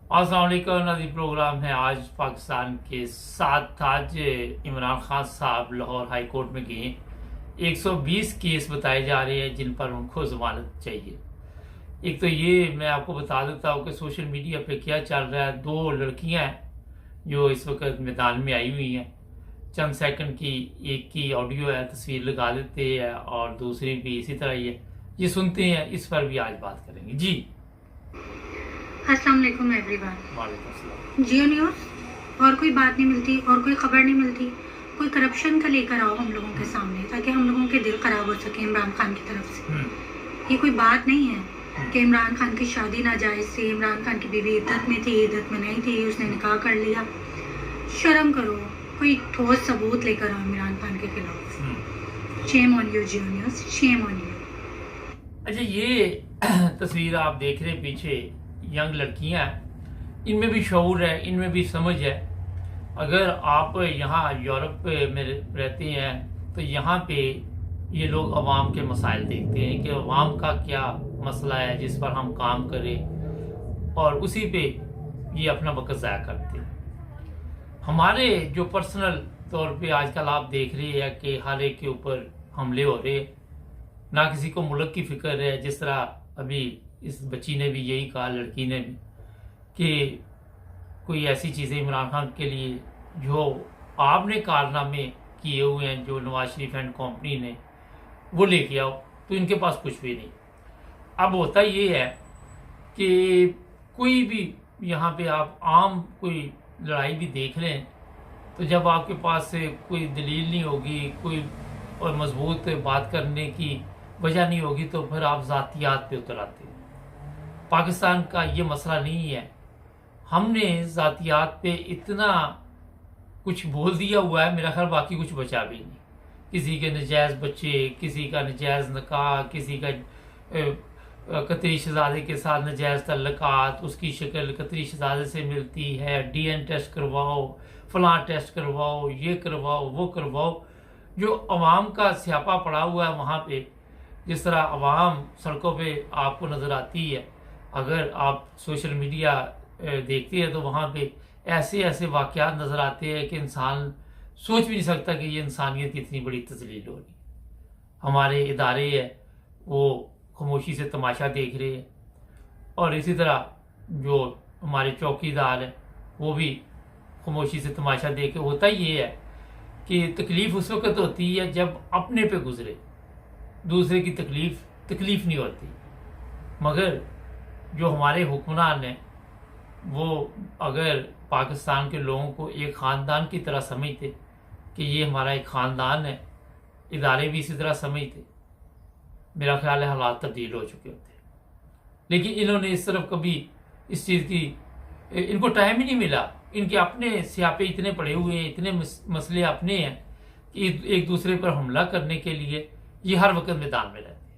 अस्सलाम वालेकुम नाज़रीन, प्रोग्राम है आज पाकिस्तान के साथ। आज इमरान खान साहब लाहौर हाई कोर्ट में गए। 120 केस बताए जा रहे हैं जिन पर उनको जमानत चाहिए। एक तो ये मैं आपको बता देता हूँ कि सोशल मीडिया पे क्या चल रहा है। दो लड़कियां हैं जो इस वक्त मैदान में आई हुई हैं। चंद सेकंड की एक की ऑडियो है, तस्वीर लगा देते हैं, और दूसरी भी इसी तरह ही है। ये सुनते हैं, इस पर भी आज बात करेंगे जी। अस्सलाम वालेकुम एवरीवन। वालेकुम अस्सलाम। जियो न्यूज़ और कोई बात नहीं मिलती और कोई खबर नहीं मिलती। कोई करप्शन का लेकर आओ हम लोगों के सामने ताकि हम लोगों के दिल खराब हो सके इमरान खान की तरफ से। ये कोई बात नहीं है कि इमरान खान की शादी नाजायज़ थी, इमरान खान की बीवी इद्दत में थी, इद्दत में नहीं थी, उसने निकाह कर लिया। शर्म करो, कोई ठोस सबूत लेकर आओ इमरान खान के खिलाफ। Shame on you Jio news, shame on you. अच्छा, ये तस्वीर आप देख रहे हैं पीछे, यंग लड़कियां हैं, इनमें भी शऊर है, इनमें भी समझ है। अगर आप यहाँ यूरोप में रहते हैं तो यहाँ पे ये लोग अवाम के मसाइल देखते हैं कि अवाम का क्या मसला है जिस पर हम काम करें, और उसी पे ये अपना वक्त ज़ाया करते हैं। हमारे जो पर्सनल तौर पे आजकल आप देख रहे हैं कि हर एक के ऊपर हमले हो रहे, ना किसी को मुल्क की फिक्र है। जिस तरह अभी इस बच्ची ने भी यही कहा, लड़की ने भी, कि कोई ऐसी चीज़ें इमरान खान के लिए जो आपने कारनामे किए हुए हैं, जो नवाज शरीफ एंड कंपनी ने, वो लेके आओ। तो इनके पास कुछ भी नहीं। अब होता ये है कि कोई भी यहाँ पे आप आम कोई लड़ाई भी देख लें तो जब आपके पास से कोई दलील नहीं होगी, कोई और मजबूत बात करने की वजह नहीं होगी, तो फिर आप ज़ातियात पे उतर आते हैं। पाकिस्तान का ये मसला नहीं है। हमने ज़ातियात पे इतना कुछ बोल दिया हुआ है, मेरा ख्याल बाकी कुछ बचा भी नहीं। किसी के नजायज़ बच्चे, किसी का नजायज़ निकाह, किसी का कतरी शहजादे के साथ नजायज़ तल्लुकात, उसकी शक्ल कतरी शहजादे से मिलती है, डीएन टेस्ट करवाओ, फलां टेस्ट करवाओ, ये करवाओ, वो करवाओ। जो अवाम का स्यापा पड़ा हुआ है वहाँ पे, जिस तरह अवाम सड़कों पे आपको नज़र आती है, अगर आप सोशल मीडिया देखते हैं तो वहाँ पे ऐसे ऐसे वाक़यात नज़र आते हैं कि इंसान सोच भी नहीं सकता कि ये इंसानियत की इतनी बड़ी तजलील हो रही। हमारे इदारे हैं वो खामोशी से तमाशा देख रहे हैं, और इसी तरह जो हमारे चौकीदार हैं वो भी खामोशी से तमाशा देख के। होता ये है कि तकलीफ़ उस वक्त होती है जब अपने पे गुजरे, दूसरे की तकलीफ़ नहीं होती। मगर जो हमारे हुक्मरान हैं वो अगर पाकिस्तान के लोगों को एक ख़ानदान की तरह समझते कि ये हमारा एक ख़ानदान है, इदारे भी इसी तरह समझते, मेरा ख्याल है हालात तब्दील हो चुके होते। लेकिन इन्होंने इस तरफ कभी इस चीज़ की, इनको टाइम ही नहीं मिला। इनके अपने स्यापे इतने पड़े हुए हैं, इतने मसले अपने हैं कि एक दूसरे पर हमला करने के लिए ये हर वक्त मैदान में रहते हैं।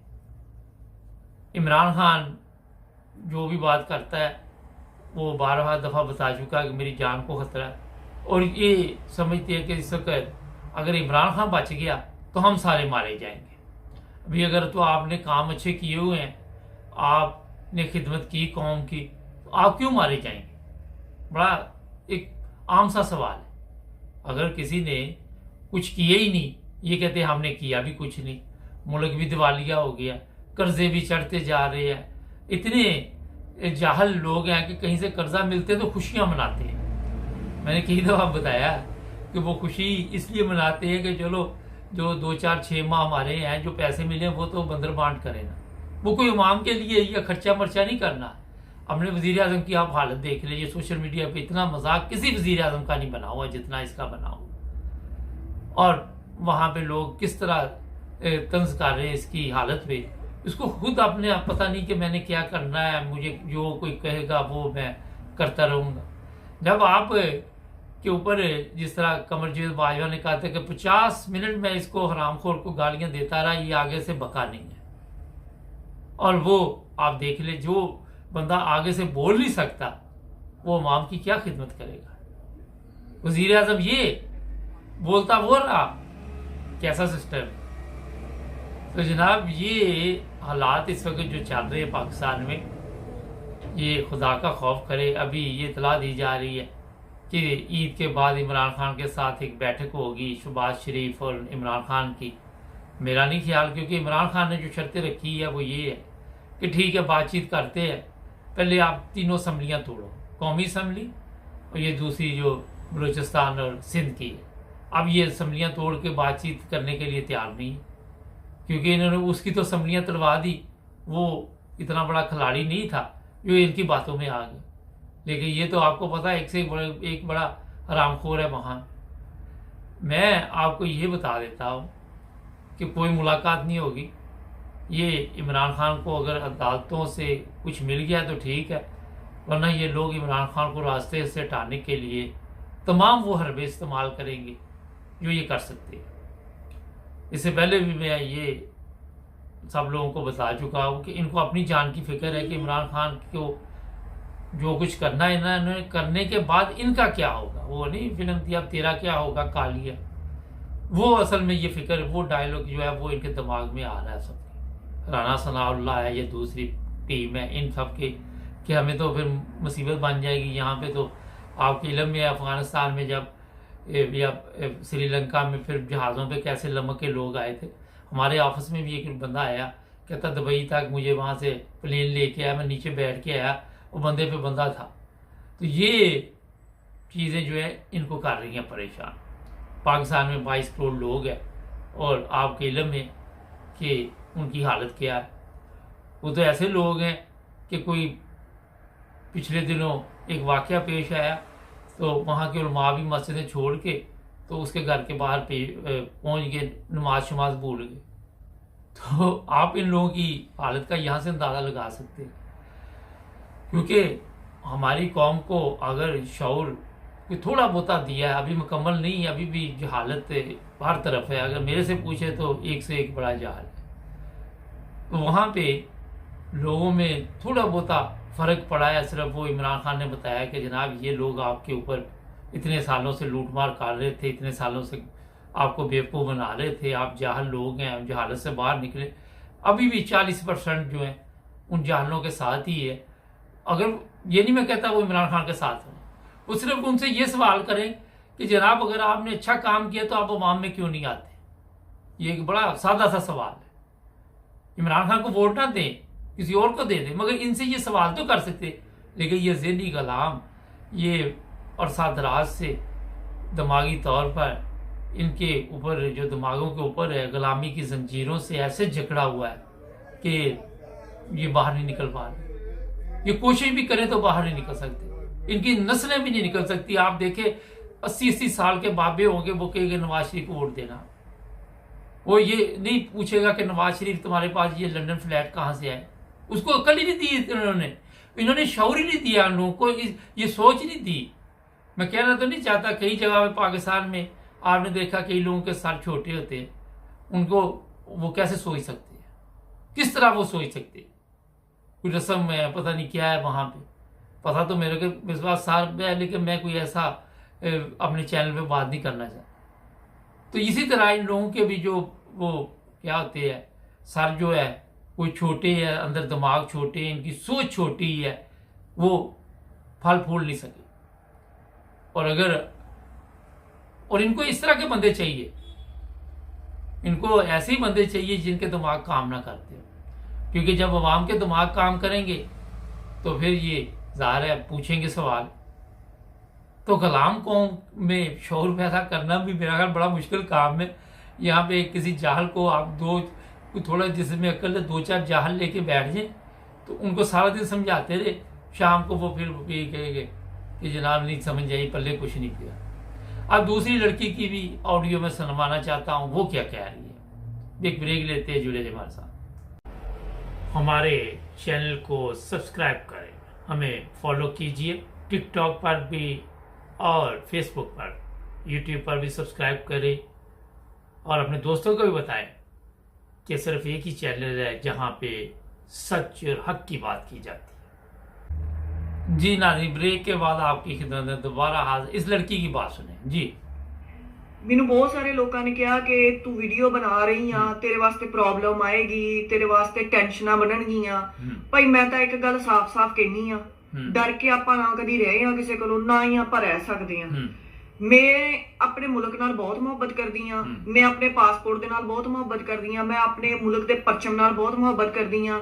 इमरान खान जो भी बात करता है वो 12 दफ़ा बता चुका है कि मेरी जान को खतरा है, और ये समझते हैं कि इस वक्त अगर इमरान खान बच गया तो हम सारे मारे जाएंगे। अभी अगर तो आपने काम अच्छे किए हुए हैं, आपने खिदमत की कौम की, तो आप क्यों मारे जाएंगे? बड़ा एक आम सा सवाल है। अगर किसी ने कुछ किया ही नहीं, ये कहते हमने किया भी कुछ नहीं, मुल्क भी दिवालिया हो गया, कर्जे भी चढ़ते जा रहे हैं, इतने जाहल लोग हैं कि कहीं से कर्जा मिलते तो खुशियां मनाते हैं। मैंने कई दफ़ा बताया कि वो खुशी इसलिए मनाते हैं कि चलो जो 2-4-6 माह हमारे हैं जो पैसे मिले वो तो बंदर बांट करें ना, वो कोई अवाम के लिए या खर्चा मर्चा नहीं करना। अपने वज़ीर आज़म की आप हालत देख लीजिए, सोशल मीडिया पे इतना मजाक किसी वज़ीर आज़म का नहीं बना हुआ जितना इसका बना हुआ, और वहाँ पे लोग किस तरह तंज कर रहे हैं इसकी हालत पे। इसको खुद अपने पता नहीं कि मैंने क्या करना है, मुझे जो कोई कहेगा वो मैं करता रहूँगा। जब आप के ऊपर जिस तरह कमरजीत बाजवा ने कहा था कि 50 मिनट में इसको हरामखोर को गालियां देता रहा, ये आगे से बका नहीं है। और वो आप देख ले, जो बंदा आगे से बोल नहीं सकता वो अवाम की क्या खिदमत करेगा। वज़ीर आज़म ये बोलता वो रहा, कैसा सिस्टम। तो जनाब ये हालात इस वक्त जो चल रहे हैं पाकिस्तान में, ये खुदा का खौफ करे। अभी ये इतला दी जा रही है कि ईद के बाद इमरान खान के साथ एक बैठक होगी शहबाज शरीफ और इमरान खान की। मेरा नहीं ख्याल, क्योंकि इमरान खान ने जो शर्तें रखी है वो ये है कि ठीक है बातचीत करते हैं, पहले आप तीनों असम्बलियाँ तोड़ो, कौमी असम्बली और ये दूसरी जो बलूचिस्तान और सिंध की है। अब ये असम्बलियाँ तोड़ के बातचीत करने के लिए तैयार नहीं है, क्योंकि इन्होंने उसकी तो असम्बलियाँ तोड़वा दी, वो इतना बड़ा खिलाड़ी नहीं था जो इनकी बातों में आ गए। लेकिन ये तो आपको पता है एक से एक बड़ा हरामखोर है वहाँ। मैं आपको ये बता देता हूँ कि कोई मुलाकात नहीं होगी। ये इमरान खान को अगर अदालतों से कुछ मिल गया तो ठीक है, वरना ये लोग इमरान खान को रास्ते से हटाने के लिए तमाम वो हरबे इस्तेमाल करेंगे जो ये कर सकते हैं। इससे पहले भी मैं ये सब लोगों को बता चुका हूँ कि इनको अपनी जान की फिक्र है कि इमरान खान को जो कुछ करना है ना, इन्होंने करने के बाद इनका क्या होगा। वो नहीं फिल्म थी अब तेरा क्या होगा कालिया, वो असल में ये फिक्र, वो डायलॉग जो है वो इनके दिमाग में आ रहा है सबके। राना सनाउल्लाह है, ये दूसरी टीम है, इन सब के कि हमें तो फिर मुसीबत बन जाएगी। यहाँ पे तो आपके इलम में अफगानिस्तान में जब या श्रीलंका में फिर जहाज़ों पे कैसे लमक के लोग आए थे। हमारे ऑफिस में भी एक बंदा आया, कहता दुबई तक मुझे वहाँ से प्लेन लेके आया, मैं नीचे बैठ के आया, वो बंदे पे बंदा था। तो ये चीज़ें जो है इनको कर रही हैं परेशान। पाकिस्तान में 22 करोड़ लोग हैं और आपके इलम में कि उनकी हालत क्या है। वो तो ऐसे लोग हैं कि कोई पिछले दिनों एक वाक़या पेश आया, तो वहाँ के उलमा भी मस्जिदें छोड़ के तो उसके घर के बाहर पहुँच गए, नमाज शमाज भूल गए। तो आप इन लोगों की हालत का यहाँ से अंदाज़ा लगा सकते हैं। क्योंकि हमारी कौम को अगर शऊर कोई थोड़ा बहुता दिया है, अभी मुकम्मल नहीं है, अभी भी जहालत हर तरफ है। अगर मेरे से पूछे तो एक से एक बड़ा जहाल है। तो वहाँ पे लोगों में थोड़ा बहुता फ़र्क पड़ा है। सिर्फ वो इमरान खान ने बताया कि जनाब ये लोग आपके ऊपर इतने सालों से लूटमार कर रहे थे, इतने सालों से आपको बेवकूफ़ बना रहे थे, आप जाहल लोग हैं, जहालत से बाहर निकले। अभी भी 40% जो हैं उन जाहलों के साथ ही है। अगर ये नहीं मैं कहता वो इमरान खान के साथ हैं, वो सिर्फ उनसे ये सवाल करें कि जनाब अगर आपने अच्छा काम किया तो आप अवाम में क्यों नहीं आते। ये एक बड़ा सादा सा सवाल है। इमरान खान को वोट ना दें, किसी और को दे दें, मगर इनसे ये सवाल तो कर सकते। लेकिन ये ज़हनी गुलाम, ये और सादराज से दिमागी तौर पर इनके ऊपर जो दिमागों के ऊपर है गुलामी की जंजीरों से ऐसे जकड़ा हुआ है कि ये बाहर नहीं निकल पा रहे। ये कोशिश भी करें तो बाहर नहीं निकल सकते, इनकी नस्लें भी नहीं निकल सकती। आप देखें 80-80 साल के बाबे होंगे, वो कहेंगे नवाज शरीफ को वोट देना। वो ये नहीं पूछेगा कि नवाज शरीफ तुम्हारे पास ये लंदन फ्लैट कहाँ से आए। उसको अकल ही नहीं दी इन्होंने शऊर ही नहीं दिया उन लोगों को, ये सोच नहीं दी। मैं कहना तो नहीं चाहता, कई जगह पे पाकिस्तान में आपने देखा कई लोगों के सर छोटे होते हैं, उनको वो कैसे सोच सकते हैं, किस तरह वो सोच सकते हैं। कोई रस्म है, पता नहीं क्या है वहाँ पे, पता तो मेरे को विश्वास सार है, लेकिन मैं कोई ऐसा अपने चैनल पे बात नहीं करना चाहता। तो इसी तरह इन लोगों के भी जो वो क्या होते हैं, सर जो है कोई छोटे है, अंदर दिमाग छोटे है, इनकी सोच छोटी है, वो फल फूल नहीं सके। और इनको इस तरह के बंदे चाहिए, इनको ऐसे ही बंदे चाहिए जिनके दिमाग काम ना करते हो। क्योंकि जब अवाम के दिमाग काम करेंगे तो फिर ये ज़ाहिर है पूछेंगे सवाल। तो गुलाम कौम में शऊर पैदा करना भी मेरा ख्याल बड़ा मुश्किल काम है। यहाँ पे किसी जाहल को आप थोड़ा जिसमें अक्ल है 2-4 जाहल लेके बैठ जाए तो उनको सारा दिन समझाते रहे, शाम को वो फिर ये कहेंगे कि जनाब नहीं समझ आई, पल्ले कुछ नहीं किया। अब दूसरी लड़की की भी ऑडियो में सुनवाना चाहता हूँ, वो क्या कह रही है। एक ब्रेक लेते हैं, जुड़े रहिए हमारे साथ। हमारे चैनल को सब्सक्राइब करें, हमें फॉलो कीजिए, टिकटॉक पर भी और फेसबुक पर, यूट्यूब पर भी सब्सक्राइब करें और अपने दोस्तों को भी बताएं कि सिर्फ एक ही चैनल है जहां पे सच और हक की बात की जाती है। जी नाज़रीन, ब्रेक के बाद आपकी खिदमत में दोबारा हाजिर। इस लड़की की बात सुने जी। ਮੈਨੂੰ ਬਹੁਤ ਸਾਰੇ ਲੋਕਾਂ ਨੇ ਕਿਹਾ ਕਿ ਤੂੰ ਵੀਡੀਓ ਬਣਾ ਰਹੀ ਆ, ਤੇਰੇ ਵਾਸਤੇ ਪ੍ਰੋਬਲਮ ਆਏਗੀ, ਤੇਰੇ ਵਾਸਤੇ ਟੈਨਸ਼ਨਾਂ ਬਣਨਗੀਆਂ। ਭਾਈ ਮੈਂ ਤਾਂ ਇੱਕ ਗੱਲ ਸਾਫ਼-ਸਾਫ਼ ਕਹਿਨੀ ਆ, ਡਰ ਕੇ ਆਪਾਂ ਨਾ ਕਦੀ ਰਹੇ ਆ ਕਿਸੇ ਕੋਲੋਂ, ਨਾ ਹੀ ਆਪਾਂ ਰਹਿ ਸਕਦੇ ਆ। ਮੈਂ ਆਪਣੇ ਮੁਲਕ ਨਾਲ ਬਹੁਤ ਮੁਹੱਬਤ ਕਰਦੀ ਆ, ਮੈਂ ਆਪਣੇ ਪਾਸਪੋਰਟ ਦੇ ਨਾਲ ਬਹੁਤ ਮੁਹੱਬਤ ਕਰਦੀ ਆ, ਮੈਂ ਆਪਣੇ ਮੁਲਕ ਦੇ ਪਰਚਮ ਨਾਲ ਬਹੁਤ ਮੁਹੱਬਤ ਕਰਦੀ ਆ।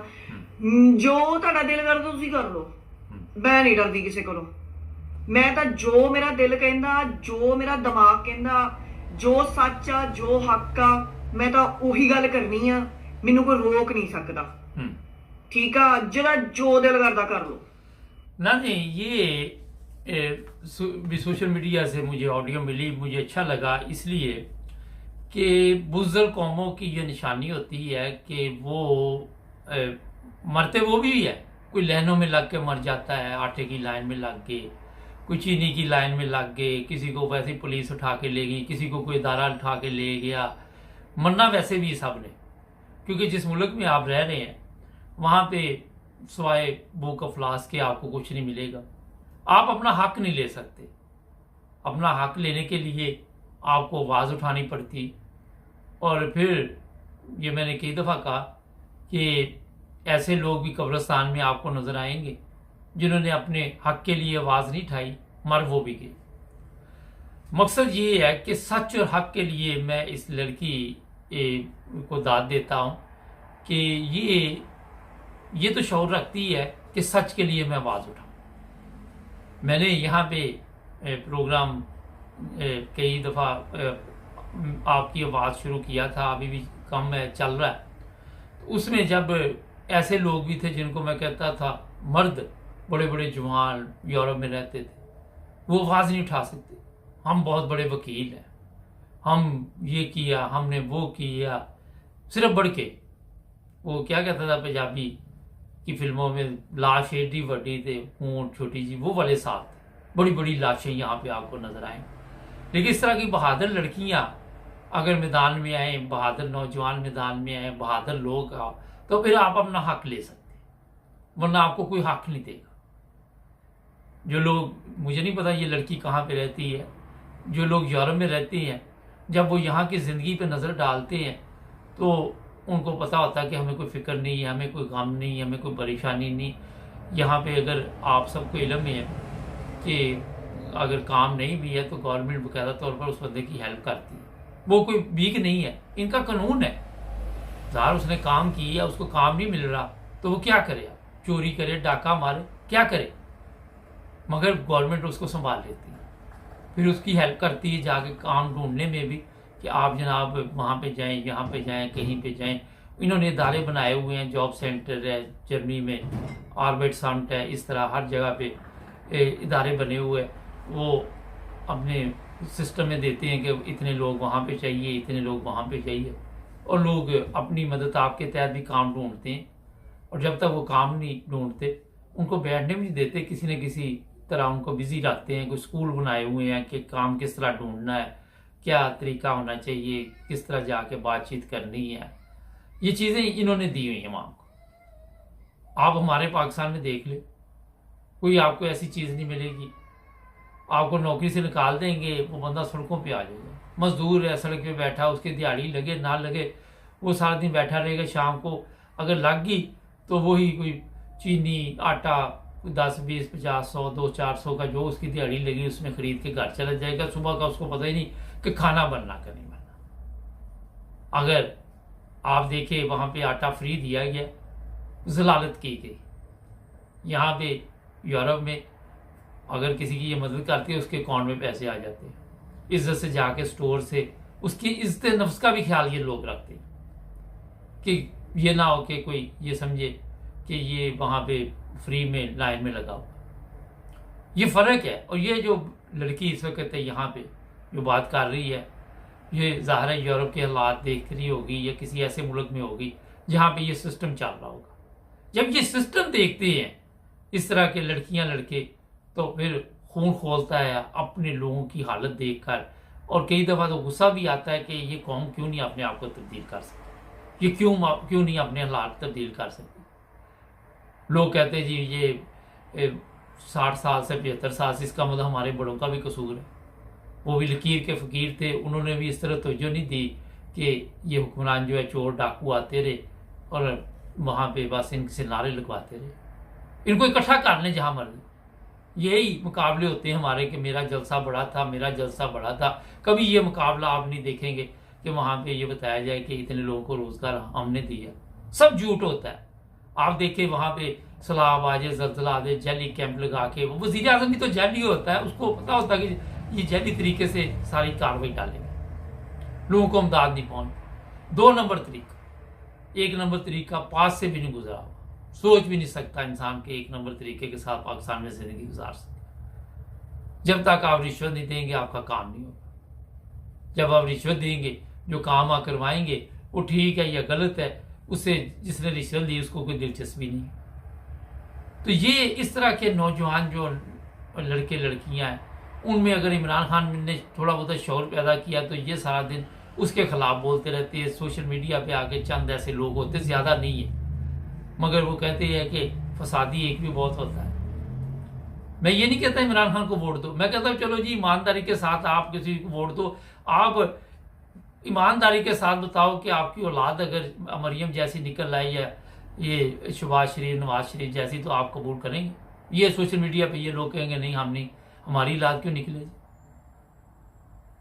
ਜੋ ਤੁਹਾਡਾ ਦਿਲ ਕਰਦਾ ਤੁਸੀਂ ਕਰ ਲਓ, ਮੈਂ ਨਹੀਂ ਡਰਦੀ ਕਿਸੇ ਕੋਲੋਂ। ਮੈਂ ਤਾਂ ਜੋ ਮੇਰਾ ਦਿਲ ਕਹਿੰਦਾ, ਜੋ ਮੇਰਾ ਦਿਮਾਗ ਕਹਿੰਦਾ, ਜੋ ਸੱਚ ਆ, ਜੋ ਹੱਕ ਆ, ਮੈਂ ਤਾਂ ਉਹੀ ਗੱਲ ਕਰਨੀ ਆ। ਮੈਨੂੰ ਕੋਈ ਰੋਕ ਨਹੀਂ ਸਕਦਾ। ठीक है, जरा जो दिल करता कर लो। ना नहीं, ये भी सोशल मीडिया से मुझे ऑडियो मिली, मुझे अच्छा लगा इसलिए कि बुज़दिल कौमों की ये निशानी होती है कि वो मरते वो भी है। कोई लाइनों में लग के मर जाता है, आटे की लाइन में लग के, कोई चीनी की लाइन में लग गए, किसी को वैसे पुलिस उठा के ले गई, किसी को कोई दारा उठा के ले गया। मरना वैसे भी सब ने, क्योंकि जिस मुल्क में आप रह रहे हैं वहाँ पे सिवाय बुक ऑफ लॉस के आपको कुछ नहीं मिलेगा। आप अपना हक नहीं ले सकते। अपना हक लेने के लिए आपको आवाज़ उठानी पड़ती। और फिर ये मैंने कई दफ़ा कहा कि ऐसे लोग भी कब्रिस्तान में आपको नज़र आएंगे जिन्होंने अपने हक के लिए आवाज़ नहीं उठाई, मर वो भी गए। मकसद ये है कि सच और हक के लिए मैं इस लड़की को दाद देता हूँ कि ये तो शऊर रखती है कि सच के लिए मैं आवाज़ उठाऊँ। मैंने यहाँ पे प्रोग्राम कई दफ़ा आपकी आवाज़ शुरू किया था, अभी भी कम है, चल रहा है। तो उसमें जब ऐसे लोग भी थे जिनको मैं कहता था मर्द, बड़े बड़े जवान यूरोप में रहते थे, वो आवाज़ नहीं उठा सकते। हम बहुत बड़े वकील हैं, हम ये किया, हमने वो किया, सिर्फ बढ़ के। वो क्या कहता था पंजाबी की फिल्मों में, लाश एडी बड़ी थे, ऊँट छोटी जी, वो वाले साथ थे। बड़ी बड़ी लाशें यहाँ पे आपको नजर आएं। लेकिन इस तरह की बहादुर लड़कियाँ अगर मैदान में आए, बहादुर नौजवान मैदान में आए, बहादुर लोग आओ, तो फिर आप अपना हक ले सकते, वरना आपको कोई हक नहीं देगा। जो लोग, मुझे नहीं पता ये लड़की कहाँ पे रहती है, जो लोग यूरोप में रहते हैं, जब वो यहाँ की ज़िंदगी पे नज़र डालते हैं तो उनको पता होता है कि हमें कोई फ़िक्र नहीं है, हमें कोई गम नहीं है, हमें कोई परेशानी नहीं। यहाँ पे अगर आप सबको इल्म है कि अगर काम नहीं भी है तो गवर्नमेंट बाकायदा तौर पर उस बंदे की हेल्प करती है। वो कोई वीक नहीं है, इनका कानून है। ज़ाहिर उसने काम किया, उसको काम नहीं मिल रहा तो वो क्या करे? चोरी करे, डाका मारे, क्या करे? मगर गवर्नमेंट उसको संभाल लेती है, फिर उसकी हेल्प करती है जाके काम ढूंढने में भी कि आप जनाब वहाँ पे जाएं, यहाँ पे जाएं, कहीं पे जाएं। इन्होंने इदारे बनाए हुए हैं, जॉब सेंटर है जर्मनी में, आर्बेट साउंड है, इस तरह हर जगह पे इदारे बने हुए हैं। वो अपने सिस्टम में देते हैं कि इतने लोग वहाँ पे चाहिए, इतने लोग वहाँ पे चाहिए, और लोग अपनी मदद आपके तहत भी काम ढूंढते हैं। और जब तक वो काम नहीं ढूंढते उनको बैठने भी नहीं देते, किसी न किसी तरह उनको बिजी रखते हैं। कोई स्कूल बनाए हुए हैं कि काम किस तरह ढूंढना है, क्या तरीका होना चाहिए, किस तरह जाके बातचीत करनी है। ये चीज़ें इन्होंने दी हुई हैं वहाँ को। आप हमारे पाकिस्तान में देख ले, कोई आपको ऐसी चीज़ नहीं मिलेगी। आपको नौकरी से निकाल देंगे, वो बंदा सड़कों पे आ जाएगा। मजदूर है, सड़क पे बैठा, उसकी दिहाड़ी लगे ना लगे, वो सारा दिन बैठा रहेगा। शाम को अगर लग गई तो वही कोई चीनी, आटा 10, 20, 50, 100, 200, 400 का जो उसकी दिहाड़ी लगी उसमें खरीद के घर चला जाएगा। सुबह का उसको पता ही नहीं कि खाना बनना कि नहीं बनना। अगर आप देखें वहाँ पे आटा फ्री दिया गया, जलालत की गई। यहाँ पे यूरोप में अगर किसी की ये मदद करती है उसके अकाउंट में पैसे आ जाते हैं। इज्जत से जाके स्टोर से उसकी इज्जत नफ्स का भी ख्याल ये लोग रखते हैं कि ये ना हो कि कोई ये समझे कि ये वहाँ पे फ्री में लाइन में लगा हुआ। ये फ़र्क है। और ये जो लड़की इस वक्त है यहाँ पे जो बात कर रही है, ये ज़ाहिर है यूरोप के हालात देख रही होगी या किसी ऐसे मुल्क में होगी जहाँ पे ये सिस्टम चल रहा होगा। जब ये सिस्टम देखते हैं इस तरह के लड़कियाँ लड़के, तो फिर खून खोलता है अपने लोगों की हालत देखकर। और कई दफ़ा तो गुस्सा भी आता है कि ये कौम क्यों नहीं अपने आप को तब्दील कर सकती, ये क्यों नहीं अपने हालात तब्दील कर सकती। लोग कहते हैं जी ये 60 साल से 75 साल से, इसका मतलब हमारे बड़ों का भी कसूर है। वो भी लकीर के फ़कीर थे, उन्होंने भी इस तरह तवज्जो नहीं दी कि ये हुक्मरान जो है चोर डाकू आते रहे और वहाँ पे बस इनसे नारे लगवाते रहे। इनको इकट्ठा कर लें जहाँ मर्जी। यही मुकाबले होते हैं हमारे कि मेरा जलसा बड़ा था, मेरा जलसा बड़ा था। कभी ये मुकाबला आप नहीं देखेंगे कि वहाँ पे ये बताया जाए कि इतने लोगों को रोज़गार हमने दिया। सब झूठ होता है। आप देखें वहाँ पे सैलाब आ जाए, जलजला आ जाए, जैली कैंप लगा के, वो वज़ीर आज़म भी तो जैली होता है, उसको पता होता है कि ये जैली तरीके से सारी कार्रवाई डालेंगे, लोगों को इमदाद नहीं पहुँच। 2 नंबर तरीका, 1 नंबर तरीका पास से भी नहीं गुजरा हुआ। सोच भी नहीं सकता इंसान के 1 नंबर तरीके के साथ पाकिस्तान में जिंदगी गुजार सके। जब तक आप रिश्वत नहीं देंगे आपका काम नहीं होगा। जब आप रिश्वत देंगे, जो काम आप करवाएंगे वो ठीक है या गलत है, उससे जिसने रिश्वत दी उसको कोई दिलचस्पी नहीं। तो ये इस तरह के नौजवान जो लड़के लड़कियां हैं, उनमें अगर इमरान खान ने थोड़ा बहुत शौर पैदा किया तो ये सारा दिन उसके खिलाफ बोलते रहते हैं। सोशल मीडिया पे आके चंद ऐसे लोग होते, ज़्यादा नहीं है, मगर वो कहते हैं कि फसादी एक भी बहुत होता है। मैं ये नहीं कहता इमरान खान को वोट दो, मैं कहता हूँ चलो जी ईमानदारी के साथ आप किसी को वोट दो। आप ईमानदारी के साथ बताओ कि आपकी औलाद अगर मरियम जैसी निकल आई या ये शहबाज शरीफ, नवाज शरीफ जैसी, तो आप कबूल करेंगे? ये सोशल मीडिया पे ये लोग कहेंगे नहीं हम नहीं, हमारी औलाद क्यों निकले?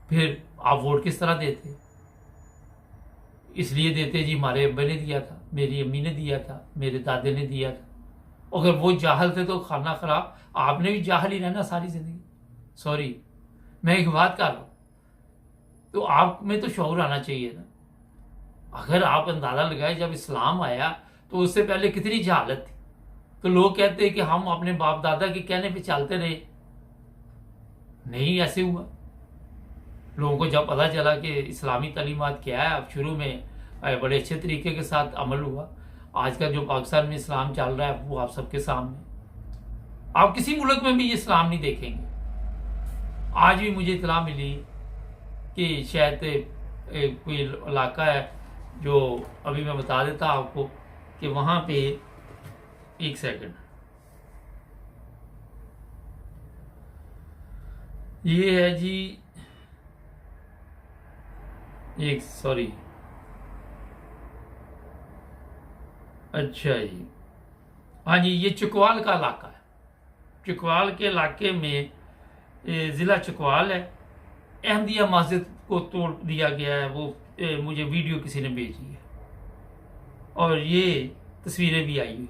फिर आप वोट किस तरह देते? इसलिए देते जी हमारे अब्बा ने दिया था, मेरी अम्मी ने दिया था, मेरे दादे ने दिया था। अगर वो जाहल थे तो खाना खराब, आपने भी जाहल ही रहना सारी जिंदगी। सॉरी, मैं एक बात कर रहा हूं, तो आप में तो शौर आना चाहिए ना। अगर आप अंदाजा लगाए जब इस्लाम आया तो उससे पहले कितनी जहालत थी। तो लोग कहते हैं कि हम अपने बाप दादा के कहने पे चलते रहे, नहीं ऐसे हुआ। लोगों को जब पता चला कि इस्लामी तालीमात क्या है, अब शुरू में बड़े अच्छे तरीके के साथ अमल हुआ। आज का जो पाकिस्तान में इस्लाम चल रहा है वो आप सबके सामने। आप किसी मुल्क में भी इस्लाम नहीं देखेंगे। आज भी मुझे इतला मिली कि शायद कोई इलाका है जो अभी मैं बता देता आपको कि वहाँ पे, एक सेकंड, ये है जी, एक सॉरी, अच्छा जी, हाँ जी, ये चकवाल का इलाका है। चकवाल के इलाके में ज़िला चकवाल है। अहमदिया मस्जिद को तोड़ दिया गया है। वो मुझे वीडियो किसी ने भेजी है और ये तस्वीरें भी आई हुई।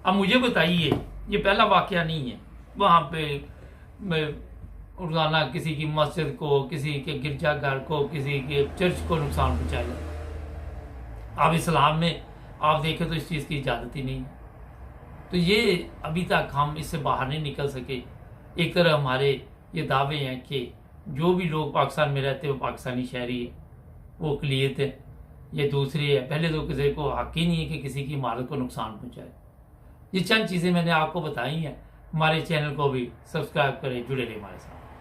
अब मुझे बताइए, ये पहला वाकया नहीं है। वहाँ पे रोजाना किसी की मस्जिद को, किसी के गिरजाघर को, किसी के चर्च को नुकसान पहुँचाया जाता है। अब इस्लाम में आप देखें तो इस चीज़ की इजाज़त ही नहीं है। तो ये अभी तक हम इससे बाहर नहीं निकल सके। एक तरह हमारे ये दावे हैं कि जो भी लोग पाकिस्तान में रहते हैं वो पाकिस्तानी शहरी है, वो अक़लियत है। ये दूसरी है, पहले तो किसी को हक ही नहीं है कि किसी की इमारत को नुकसान पहुँचाए। ये चंद चीज़ें मैंने आपको बताई हैं। हमारे चैनल को भी सब्सक्राइब करें, जुड़े रहे हमारे साथ।